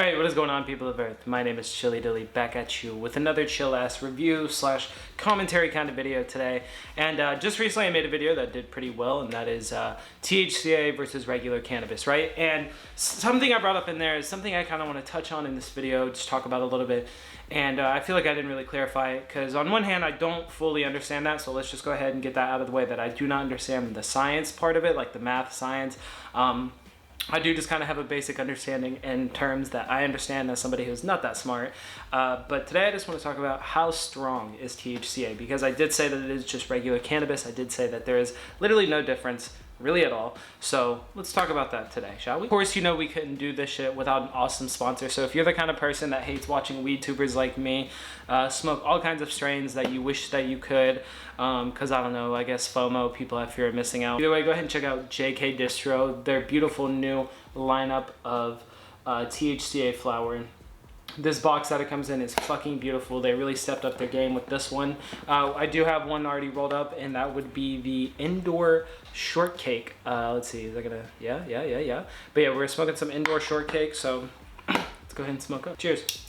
Alright, what is going on, people of Earth? My name is Chili Dilly, back at you with another chill-ass review slash commentary kind of video today. And just recently I made a video that did pretty well, and that is THCA versus regular cannabis, right? And something I brought up in there is something I kind of want to touch on in this video, just talk about a little bit. And I feel like I didn't really clarify it, because on one hand I don't fully understand that, so let's just go ahead and get that out of the way, that I do not understand the science part of it, like the math, science. I do just kind of have a basic understanding in terms that I understand as somebody who's not that smart. But today I just want to talk about how strong is THCA, because I did say that it is just regular cannabis. I did say that there is literally no difference really at all. So let's talk about that today, shall we? Of course, you know we couldn't do this shit without an awesome sponsor. So if you're the kind of person that hates watching weed tubers like me smoke all kinds of strains that you wish that you could, because I don't know, I guess FOMO, people have fear of missing out. Either way, go ahead and check out JK Distro, their beautiful new lineup of THCA flower. This box that it comes in is fucking beautiful. They really stepped up their game with this one. I do have one already rolled up, and that would be the indoor shortcake. Let's see, is that gonna, yeah. But yeah, we're smoking some indoor shortcake, so let's go ahead and smoke up. Cheers.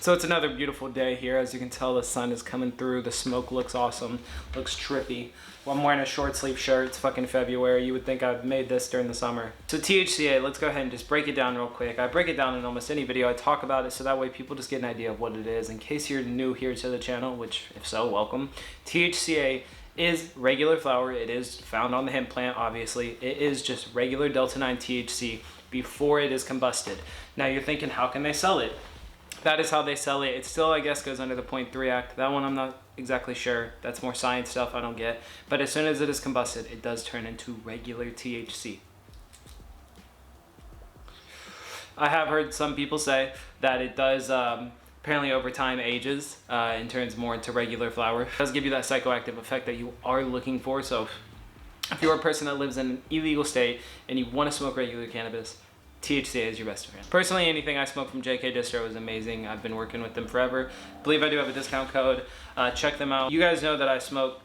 So it's another beautiful day here. As you can tell, the sun is coming through. The smoke looks awesome, looks trippy. Well, I'm wearing a short sleeve shirt. It's fucking February. You would think I've made this during the summer. So THCA, let's go ahead and just break it down real quick. I break it down in almost any video I talk about it, so that way people just get an idea of what it is. In case you're new here to the channel, which if so, welcome. THCA is regular flower. It is found on the hemp plant, obviously. It is just regular Delta-9 THC before it is combusted. Now you're thinking, how can they sell it? That is how they sell it. It still, I guess, goes under the 0.3 Act. That one I'm not exactly sure. That's more science stuff I don't get. But as soon as it is combusted, it does turn into regular THC. I have heard some people say that it does, apparently over time ages and turns more into regular flower. It does give you that psychoactive effect that you are looking for. So if you're a person that lives in an illegal state and you want to smoke regular cannabis, THCA is your best friend. Personally, anything I smoke from JK Distro is amazing. I've been working with them forever. I believe I do have a discount code. Check them out. You guys know that I smoke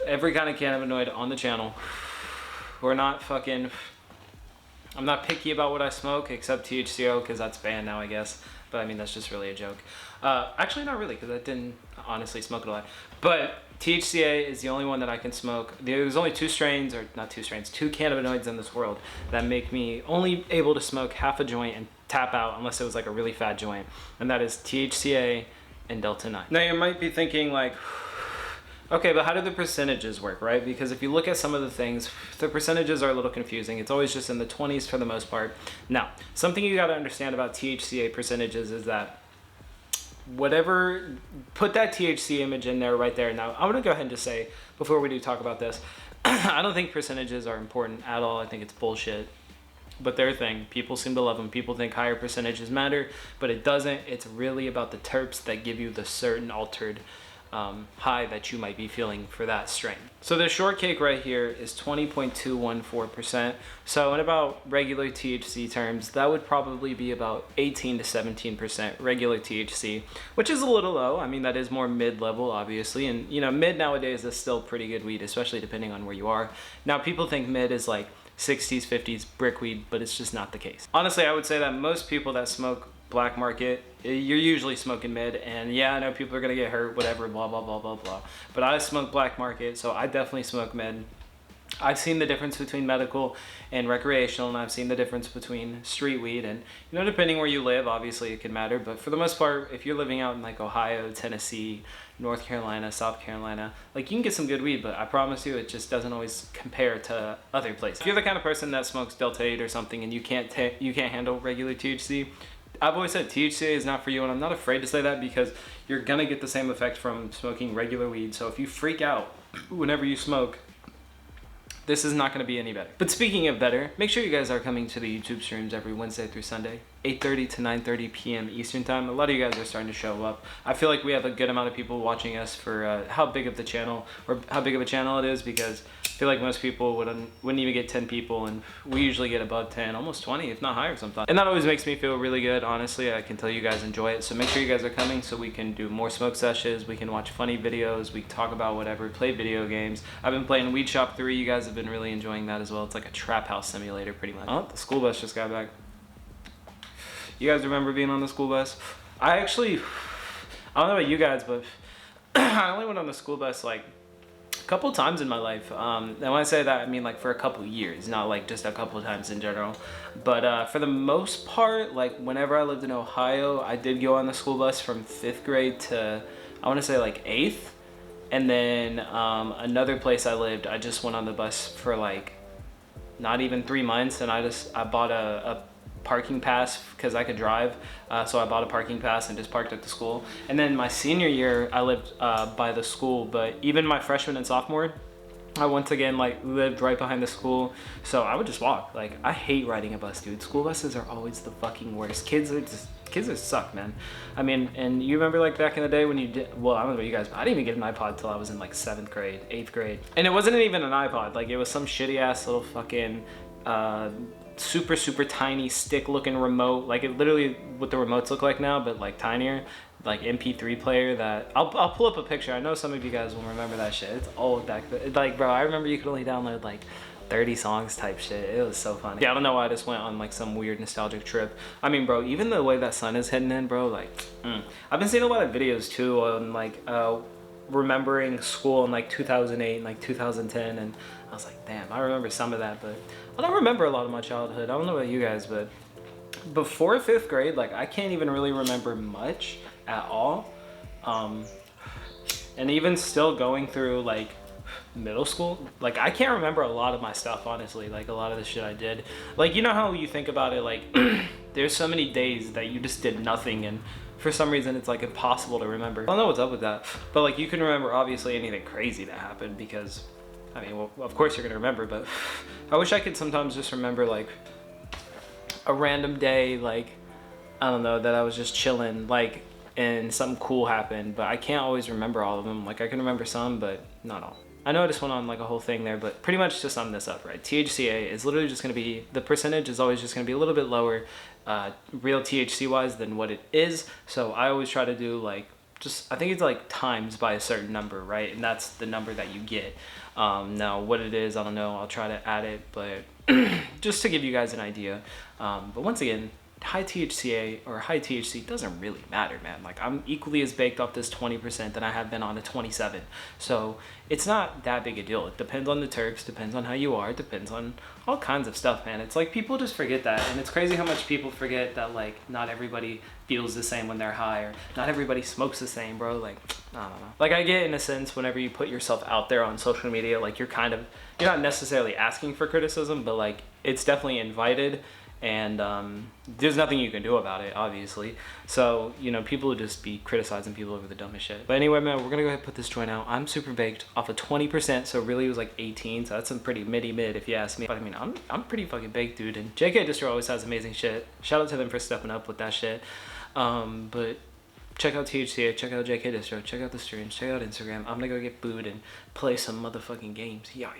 every kind of cannabinoid on the channel. We're not fucking... I'm not picky about what I smoke, except THCO, because that's banned now, I guess. But I mean, that's just really a joke. Actually, not really, because I didn't honestly smoke it a lot. But THCA is the only one that I can smoke. There's only two cannabinoids in this world that make me only able to smoke half a joint and tap out unless it was like a really fat joint. And that is THCA and Delta-9. Now you might be thinking like, okay, but how do the percentages work, right? Because if you look at some of the things, the percentages are a little confusing. It's always just in the 20s for the most part. Now, something you gotta understand about THCA percentages is that whatever, put that THC image in there right there. Now, I'm gonna go ahead and just say, before we do talk about this, I don't think percentages are important at all. I think it's bullshit. But they're a thing. People seem to love them. People think higher percentages matter, but it doesn't. It's really about the terps that give you the certain altered high that you might be feeling for that strain. So the shortcake right here is 20.214%. So in about regular THC terms, that would probably be about 18 to 17% regular THC, which is a little low. I mean, that is more mid-level, obviously. And, you know, mid nowadays is still pretty good weed, especially depending on where you are. Now, people think mid is like 60s, 50s brick weed, but it's just not the case. Honestly, I would say that most people that smoke black market, you're usually smoking mid, and yeah, I know people are gonna get hurt, whatever, blah blah blah blah blah, but I smoke black market, so I definitely smoke mid. I've seen the difference between medical and recreational, and I've seen the difference between street weed, and you know, depending where you live, obviously it can matter, but for the most part, if you're living out in like Ohio, Tennessee, North Carolina, South Carolina, like you can get some good weed, but I promise you it just doesn't always compare to other places. If you're the kind of person that smokes Delta 8 or something and you can't handle regular THC, I've always said THCA is not for you, and I'm not afraid to say that because you're gonna get the same effect from smoking regular weed. So if you freak out whenever you smoke, this is not gonna be any better. But speaking of better, make sure you guys are coming to the YouTube streams every Wednesday through Sunday. 8:30 to 9:30 p.m. Eastern time. A lot of you guys are starting to show up. I feel like we have a good amount of people watching us for how big of a channel it is, because I feel like most people wouldn't even get 10 people, and we usually get above 10, almost 20, if not higher sometimes. And that always makes me feel really good, honestly. I can tell you guys enjoy it. So make sure you guys are coming so we can do more smoke sessions, we can watch funny videos, we can talk about whatever, play video games. I've been playing Weed Shop 3. You guys have been really enjoying that as well. It's like a trap house simulator pretty much. Oh, the school bus just got back. You guys remember being on the school bus? I don't know about you guys, but I only went on the school bus like a couple times in my life. And when I say that, I mean like for a couple years, not like just a couple times in general. But for the most part, like whenever I lived in Ohio, I did go on the school bus from 5th grade to, I want to say like 8th. And then another place I lived, I just went on the bus for like not even 3 months, and I bought a parking pass because I could drive, so I bought a parking pass and just parked at the school. And then my senior year, I lived by the school, but even my freshman and sophomore, I once again like lived right behind the school, so I would just walk. Like, I hate riding a bus, dude. School buses are always the fucking worst. Kids just suck, man. I mean, and you remember like back in the day when you did, well, I don't know about you guys, but I didn't even get an iPod till I was in like 7th grade, 8th grade. And it wasn't even an iPod, like it was some shitty ass little fucking super tiny stick looking remote, like it literally what the remotes look like now, but like tinier, like MP3 player that I'll pull up a picture. I know some of you guys will remember that shit. It's old back then. Like, bro, I remember you could only download like 30 songs type shit. It was so funny. Yeah, I don't know why I just went on like some weird nostalgic trip. I mean, bro, even the way that sun is hitting in, bro, like I've been seeing a lot of videos too on like remembering school in like 2008 and like 2010, and I was like, damn, I remember some of that, but I don't remember a lot of my childhood. I don't know about you guys, but before 5th grade, like I can't even really remember much at all. And even still going through like middle school, like I can't remember a lot of my stuff, honestly. Like a lot of the shit I did, like, you know how you think about it, like there's so many days that you just did nothing, and for some reason it's like impossible to remember. I don't know what's up with that, but like you can remember obviously anything crazy that happened, because I mean, well, of course you're gonna remember, but I wish I could sometimes just remember like a random day, like I don't know, that I was just chilling, like, and something cool happened, but I can't always remember all of them. Like I can remember some, but not all. I know I just went on like a whole thing there, but pretty much to sum this up, right? THCA is literally just gonna be, the percentage is always just gonna be a little bit lower, real THC wise, than what it is. So I always try to do like, just, I think it's like times by a certain number, right? And that's the number that you get. Now what it is, I don't know, I'll try to add it, but just to give you guys an idea. But once again, high THCA or high THC doesn't really matter, man. Like I'm equally as baked off this 20% than I have been on a 27. So it's not that big a deal. It depends on the terps, depends on how you are, depends on all kinds of stuff, man. It's like people just forget that, and it's crazy how much people forget that like not everybody feels the same when they're high, or not everybody smokes the same, bro. Like, I don't know. Like I get in a sense whenever you put yourself out there on social media, like you're not necessarily asking for criticism, but like it's definitely invited. And there's nothing you can do about it, obviously. So, you know, people would just be criticizing people over the dumbest shit. But anyway, man, we're gonna go ahead and put this joint out. I'm super baked off of 20%, so really it was like 18, so that's some pretty mid if you ask me. But I mean, I'm pretty fucking baked, dude. And JK Distro always has amazing shit. Shout out to them for stepping up with that shit. But check out THCA, check out JK Distro, check out the streams, check out Instagram. I'm gonna go get food and play some motherfucking games. Yeah.